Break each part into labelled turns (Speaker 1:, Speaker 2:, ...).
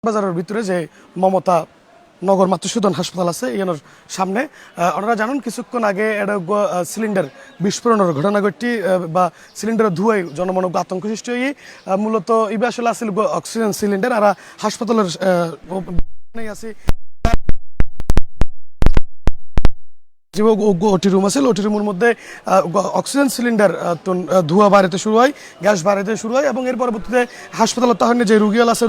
Speaker 1: বাজারের ভিতরে যে মমতা নগর মাতৃসূদন হাসপাতাল আছে এর সামনে ওনারা জানেন কিছুক্ষণ আগে একটা সিলিন্ডার বিস্ফোরণের ঘটনা ঘটটি বা সিলিন্ডারের ধুয়ায় জনমনক আতঙ্ক সৃষ্টি হয়ে মূলত ইবে আসলে আসছিল অক্সিজেন সিলিন্ডার আর হাসপাতালের আছে যে ওটি রুম আছে ওটি রুমের মধ্যে অক্সিজেন সিলিন্ডার ধোঁয়া বাড়াতে শুরু হয়, গ্যাস বাড়াতে শুরু হয় এবং এর পরবর্তীতে হাসপাতালের তখন যে রুগীল আছে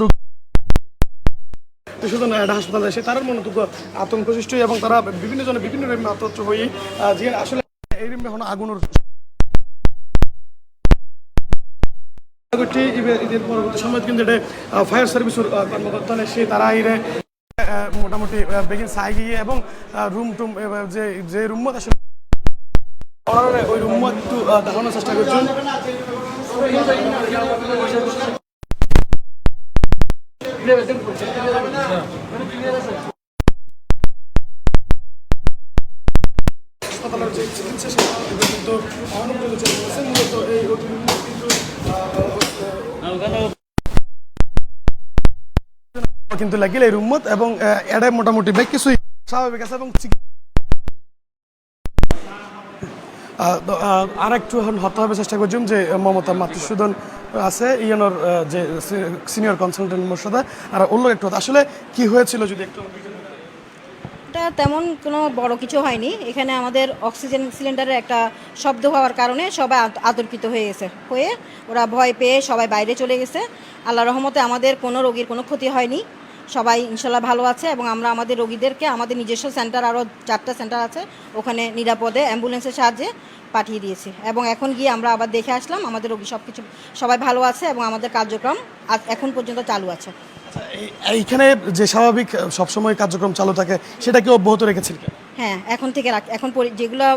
Speaker 1: হাসপাতালে এসে তার মনে আতঙ্ক সৃষ্টি হয় এবং তারা বিভিন্ন জনে বিভিন্ন রুমে আতঙ্ক হয়ে যে আসলে এই রুমে এখন আগুনের ঈদের পরবর্তী সময় কিন্তু এটা ফায়ার সার্ভিসের কর্মকর্তা এসে তারা মোটামুটি বেগিন চাই গিয়ে এবং রুম টুম যে রুম আসলে ওই রুম একটু দেখানোর চেষ্টা করছেন। হাসপাতালের যে চিকিৎসা সেবা কিন্তু মূলত এই কিন্তু লাগিলে এই রুমত এবং এটা মোটামুটি বেশ কিছুই স্বাভাবিক আছে এবং আর একটু এখন হতে হবে চেষ্টা করছিলাম যে মমতা মাতৃসূদন আছে ইয়ানোর যে সিনিয়র কনসালটেন্ট মোর্শদা আর ওর একটু আসলে কি হয়েছিল যদি একটু
Speaker 2: এটা তেমন কোনো বড় কিছু হয়নি। এখানে আমাদের অক্সিজেন সিলিন্ডারের একটা শব্দ হওয়ার কারণে সবাই আতঙ্কিত হয়ে গেছে, হয়ে ওরা ভয় পেয়ে সবাই বাইরে চলে গেছে। আল্লাহ রহমতে আমাদের কোনো রোগীর কোনো ক্ষতি হয়নি, সবাই ইনশাল্লাহ ভালো আছে এবং আমরা আমাদের রোগীদেরকে আমাদের নিজস্ব সেন্টার আরও 4টা সেন্টার আছে ওখানে নিরাপদে অ্যাম্বুলেন্সের সাহায্যে পাঠিয়ে দিয়েছি এবং এখন গিয়ে আমরা আবার দেখে আসলাম আমাদের রোগী সবাই ভালো আছে এবং আমাদের কার্যক্রম এখন পর্যন্ত চালু আছে।
Speaker 1: এইখানে যে স্বাভাবিক সবসময় কার্যক্রম চালু থাকে সেটা কি অব্যাহত রেখেছিল?
Speaker 2: হ্যাঁ, এখন থেকে এখন যেগুলো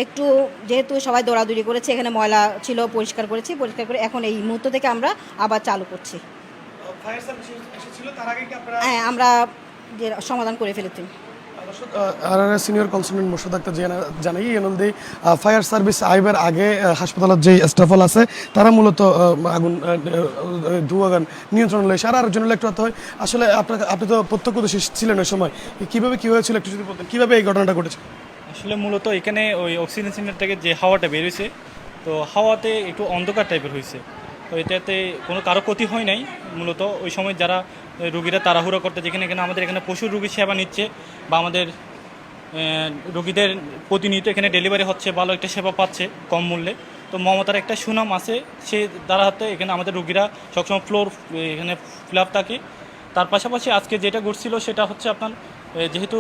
Speaker 2: একটু যেহেতু সবাই দৌড়াদৌড়ি করেছে, এখানে ময়লা ছিল পরিষ্কার করে এখন এই মুহূর্ত থেকে আমরা আবার চালু করছি। হ্যাঁ, আমরা যে সমাধান করে ফেলেছি।
Speaker 1: সিনিয়র কনসালটেন্ট মোর্শদ আক্তার জানাই এনলদি ফায়ার সার্ভিস আইবার আগে হাসপাতালের যে স্টাফল আছে তারা মূলত আগুন ধোঁয়া নিয়ন্ত্রণ লইছে আর জন্য একটু হয় আসলে আপনি তো প্রত্যক্ষদর্শী ছিলেন ওই সময় কিভাবে কি হয়েছিল একটু যদি বলতেন কিভাবে এই ঘটনাটা ঘটেছে?
Speaker 3: আসলে মূলত এখানে ওই অক্সিজেন সিলিন্ডার থেকে যে হাওয়াটা বেরিয়েছে তো হাওয়াতে একটু অন্ধকার টাইপের হয়েছে, তো এটাতে কোনো কারো ক্ষতি হয় নাই। মূলত ওই সময় যারা রুগীরা তাড়াহুড়ো করতে যেখানে আমাদের এখানে প্রচুর রুগী সেবা নিচ্ছে বা আমাদের রুগীদের প্রতিনিয়ত এখানে ডেলিভারি হচ্ছে, ভালো একটা সেবা পাচ্ছে কম মূল্যে, তো মমতার একটা সুনাম আছে সে দ্বারা হাতে এখানে আমাদের রুগীরা সবসময় ফ্লোর এখানে ফিল আপ থাকে। তার পাশাপাশি আজকে যেটা ঘটছিল সেটা হচ্ছে আপনার যেহেতু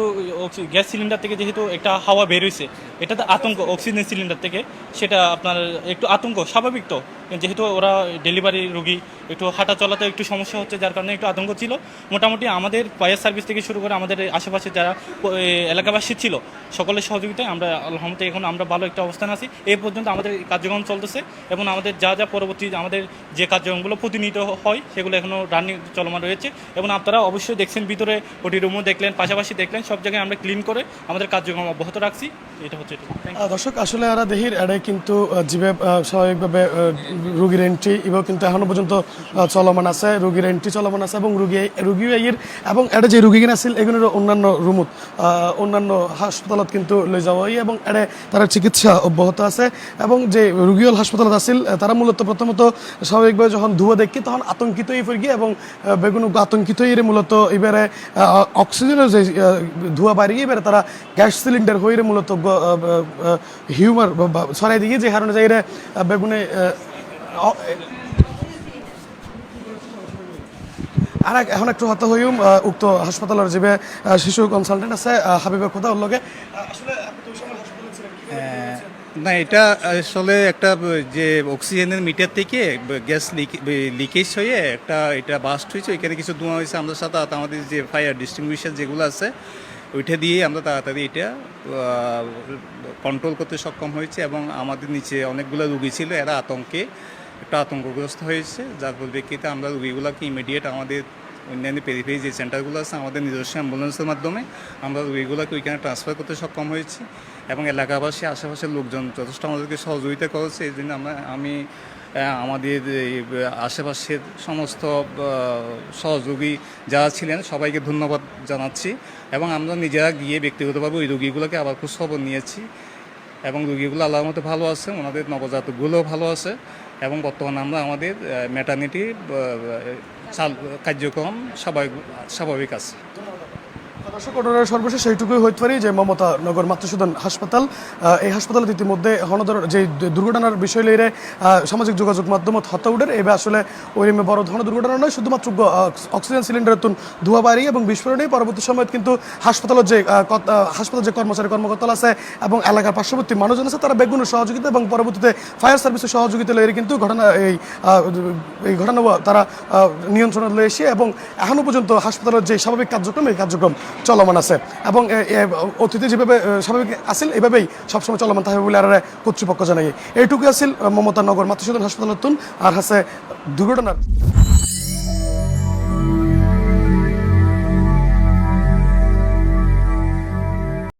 Speaker 3: গ্যাস সিলিন্ডার থেকে যেহেতু একটা হাওয়া বেরোইছে এটাতে আতঙ্ক অক্সিজেন সিলিন্ডার থেকে সেটা আপনার একটু আতঙ্ক স্বাভাবিক, তো যেহেতু ওরা ডেলিভারি রুগী একটু হাঁটা চলাতে একটু সমস্যা হচ্ছে যার কারণে একটু আতঙ্ক ছিল। মোটামুটি আমাদের ফায়ার সার্ভিস থেকে শুরু করে আমাদের আশেপাশে যারা এলাকাবাসী ছিল সকলের সহযোগিতায় আমরা আলহামদুলিল্লাহ এখন আমরা ভালো একটা অবস্থান আছি। এই পর্যন্ত আমাদের কার্যক্রম চলতেছে এবং আমাদের যা পরবর্তী আমাদের যে কার্যক্রমগুলো প্রতিনিয়ত হয় সেগুলো এখনও রানিং চলমান রয়েছে এবং আপনারা অবশ্যই দেখছেন ভিতরে ওটি রুমও দেখলেন, পাশাপাশি দেখলেন, সব জায়গায় আমরা ক্লিন করে আমাদের কার্যক্রম অব্যাহত রাখছি। এটা হচ্ছে
Speaker 1: দর্শক আসলে আর দেহির এড়ে কিন্তু জীবে স্বাভাবিকভাবে রুগীর এন্ট্রি এবার কিন্তু এখনো পর্যন্ত চলমান আছে, রুগীর এন্ট্রি চলমান আছে এবং রুগী এর এবং এটা যে রুগী আছিল এগুলোর অন্যান্য রুমত অন্যান্য হাসপাতালত কিন্তু লৈ যাওয়া হয় এবং এড়ে তারা চিকিৎসা অব্যাহত আছে এবং যে রুগীল হাসপাতালত আছিল তারা মূলত প্রথমত স্বাভাবিকভাবে যখন ধুয়া দেখি তখন আতঙ্কিত হয়ে পড়ি এবং বেগুন আতঙ্কিত হয়ে মূলত এবারে অক্সিজেনের যে ধোঁয়া বাড়িয়ে এবারে তারা গ্যাস সিলিন্ডার হয়ে মূলত হিউমার ছড়াই দিয়ে যে কারণে যাই বেগুনে আর এখন একটু হত্যা হইম উক্ত হাসপাতালের যে শিশু কনসালটেন্ট আছে হাবিবা খোদা ওর লগে আসলে
Speaker 4: না, এটা আসলে একটা যে অক্সিজেনের মিটার থেকে গ্যাস লিকেজ হয়ে এটা বাস্ট হয়েছে, ওইখানে কিছু ধোঁয়া হয়েছে। আমরা সাথে আমাদের যে ফায়ার ডিস্ট্রিবিউশন যেগুলো আছে ওইটা দিয়ে আমরা তাড়াতাড়ি এটা কন্ট্রোল করতে সক্ষম হয়েছে এবং আমাদের নিচে অনেকগুলো রুগী ছিল, এরা আতঙ্কগ্রস্ত হয়েছে, যার পরিপ্রেক্ষিতে আমরা রুগীগুলোকে ইমিডিয়েট আমাদের অন্যান্য পেরিফেরি যে সেন্টারগুলো আছে আমাদের নিজস্ব অ্যাম্বুলেন্সের মাধ্যমে আমরা রুগীগুলোকে ওইখানে ট্রান্সফার করতে সক্ষম হয়েছি এবং এলাকাবাসী আশেপাশের লোকজন যথেষ্ট আমাদেরকে সহযোগিতা করেছে। এই জন্য আমি আমাদের এই আশেপাশের সমস্ত সহযোগী যারা ছিলেন সবাইকে ধন্যবাদ জানাচ্ছি এবং আমরা নিজেরা গিয়ে ব্যক্তিগতভাবে ওই রোগীগুলোকে আবার খোঁজ খবর নিয়েছি এবং রোগীগুলো আল্লাহর মতো ভালো আছে, ওনাদের নবজাতকগুলোও ভালো আছে এবং বর্তমানে আমরা আমাদের ম্যাটারনিটি কার্যক্রম স্বাভাবিক আছে।
Speaker 1: দর্শক ওনারা সর্বশেষ এইটুকুই হইতে পারি যে মমতা নগর মাতৃসদন হাসপাতাল, এই হাসপাতালে ইতিমধ্যে হনদর যে দুর্ঘটনার বিষয় লইরে সামাজিক যোগাযোগ মাধ্যমত হত্যা উঠে এবার আসলে ওই বড় ধরনের দুর্ঘটনা নয়, শুধুমাত্র অক্সিজেন সিলিন্ডারের তুন ধোয়া বাড়ি এবং বিস্ফোরণেই পরবর্তী সময় কিন্তু হাসপাতালের যে কর্মচারী কর্মকর্তা আছে এবং এলাকার পার্শ্ববর্তী মানুষজন আছে তারা বেগুন সহযোগিতা এবং পরবর্তীতে ফায়ার সার্ভিসের সহযোগিতা লইরে কিন্তু এই ঘটনা তারা নিয়ন্ত্রণে লয়ে এসে এবং এখনও পর্যন্ত হাসপাতালের যে স্বাভাবিক কার্যক্রম এই কার্যক্রম চলমান আছে এবং অতীতে যেভাবে স্বাভাবিক আসিল এভাবেই সবসময় চলমান থাকবে বলে আর কর্তৃপক্ষ জানাই। এইটুকু আসিল মমতা নগর মাতৃসদন হাসপাতালের তুন আর আছে দুর্ঘটনার